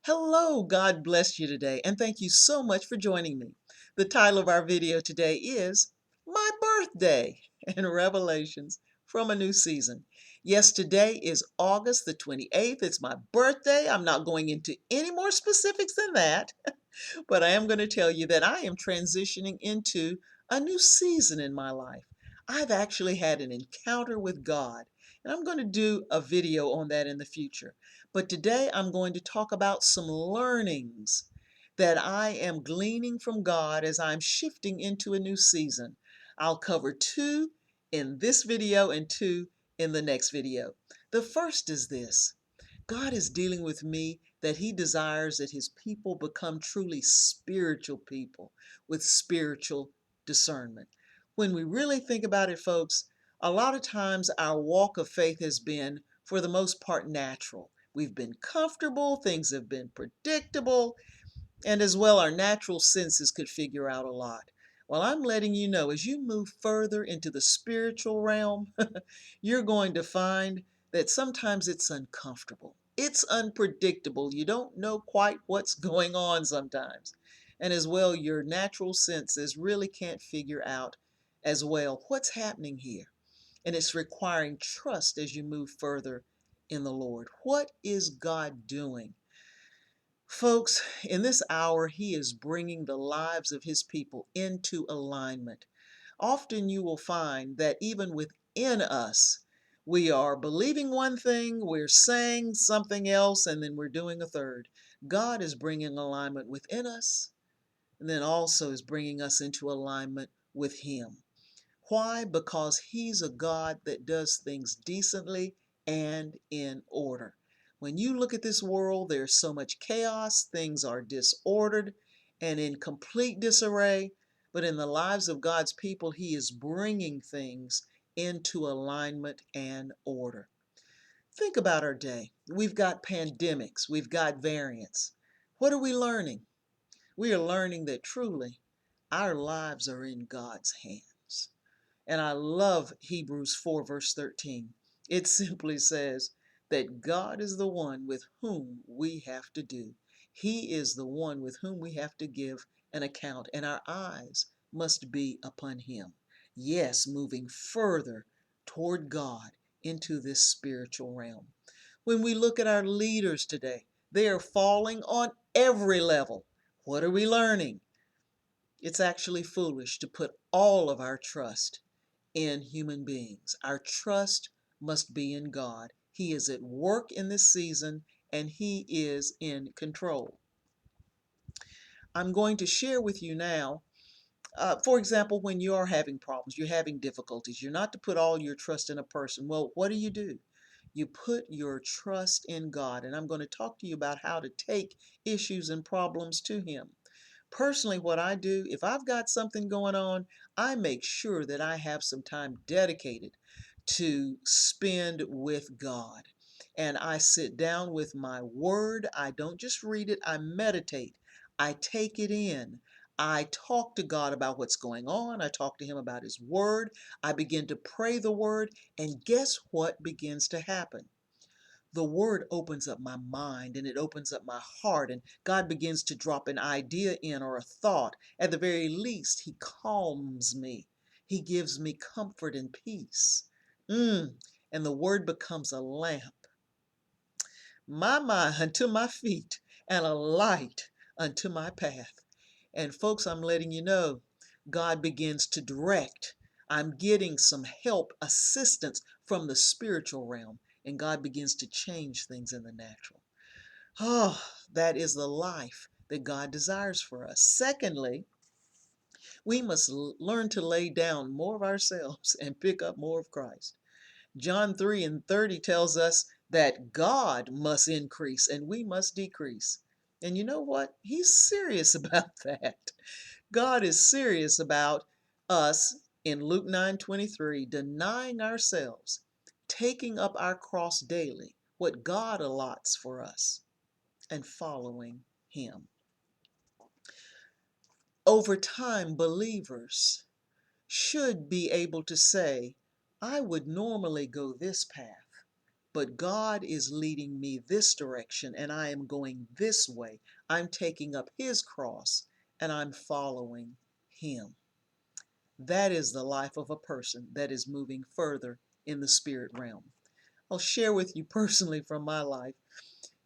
Hello, God bless you today, and thank you so much for joining me. The title of our video today is My Birthday and Revelations from a New Season. Yes, today is August the 28th. It's my birthday. I'm not going into any more specifics than that, but I am going to tell you that I am transitioning into a new season in my life. I've actually had an encounter with God, and I'm going to do a video on that in the future. But today I'm going to talk about some learnings that I am gleaning from God as I'm shifting into a new season. I'll cover two in this video and two in the next video. The first is this. God is dealing with me that He desires that His people become truly spiritual people with spiritual discernment. When we really think about it, folks, a lot of times our walk of faith has been, for the most part, natural. We've been comfortable, things have been predictable, and as well, our natural senses could figure out a lot. Well, I'm letting you know as you move further into the spiritual realm, you're going to find that sometimes it's uncomfortable. It's unpredictable. You don't know quite what's going on sometimes. And as well, your natural senses really can't figure out as well what's happening here. And it's requiring trust as you move further in the Lord. What is God doing? Folks, in this hour, He is bringing the lives of His people into alignment. Often you will find that even within us, we are believing one thing, we're saying something else, and then we're doing a third. God is bringing alignment within us, and then also is bringing us into alignment with Him. Why? Because He's a God that does things decently and in order. When you look at this world, there's so much chaos, things are disordered and in complete disarray. But in the lives of God's people, He is bringing things into alignment and order. Think about our day. We've got pandemics, we've got variants. What are we learning? We are learning that truly our lives are in God's hands. And I love Hebrews 4, verse 13. It simply says that God is the one with whom we have to do. He is the one with whom we have to give an account, and our eyes must be upon Him. Yes, moving further toward God into this spiritual realm. When we look at our leaders today, they are falling on every level. What are we learning? It's actually foolish to put all of our trust in human beings. Our trust must be in God. He is at work in this season and He is in control. I'm going to share with you now, for example, when you are having problems, you're having difficulties, you're not to put all your trust in a person. Well, what do? You put your trust in God, and I'm going to talk to you about how to take issues and problems to Him. Personally, what I do, if I've got something going on, I make sure that I have some time dedicated to spend with God. And I sit down with my word. I don't just read it, I meditate. I take it in. I talk to God about what's going on. I talk to Him about His word. I begin to pray the word. And guess what begins to happen? The word opens up my mind and it opens up my heart, and God begins to drop an idea in or a thought. At the very least, He calms me. He gives me comfort and peace. And the word becomes a lamp, my unto my feet, and a light unto my path. And folks, I'm letting you know, God begins to direct. I'm getting some help, assistance from the spiritual realm, and God begins to change things in the natural. Oh, that is the life that God desires for us. Secondly, we must learn to lay down more of ourselves and pick up more of Christ. John 3 and 30 tells us that God must increase and we must decrease. And you know what? He's serious about that. God is serious about us in Luke 9:23, denying ourselves, taking up our cross daily, what God allots for us, and following Him. Over time, believers should be able to say, I would normally go this path, but God is leading me this direction and I am going this way. I'm taking up His cross and I'm following Him. That is the life of a person that is moving further in the spirit realm. I'll share with you personally from my life.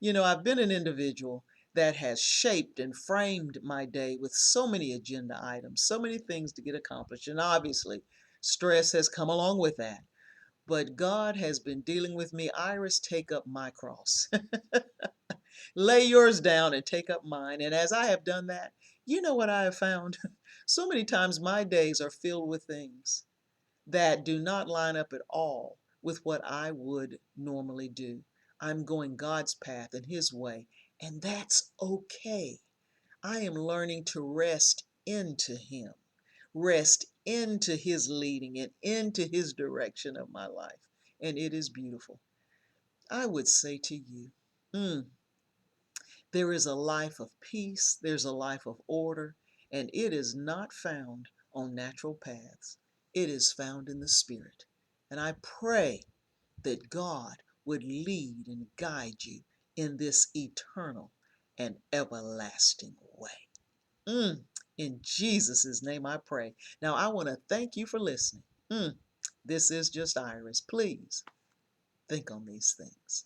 I've been an individual that has shaped and framed my day with so many agenda items, so many things to get accomplished. And obviously, stress has come along with that. But God has been dealing with me. Iris, take up my cross. Lay yours down and take up mine. And as I have done that, you know what I have found? So many times my days are filled with things that do not line up at all with what I would normally do. I'm going God's path and His way, and that's okay. I am learning to rest into Him, rest into His leading and into His direction of my life. And it is beautiful. I would say to you, there is a life of peace, there's a life of order, and it is not found on natural paths. It is found in the Spirit. And I pray that God would lead and guide you in this eternal and everlasting way. In Jesus' name I pray. Now I want to thank you for listening. This is just Iris. Please think on these things.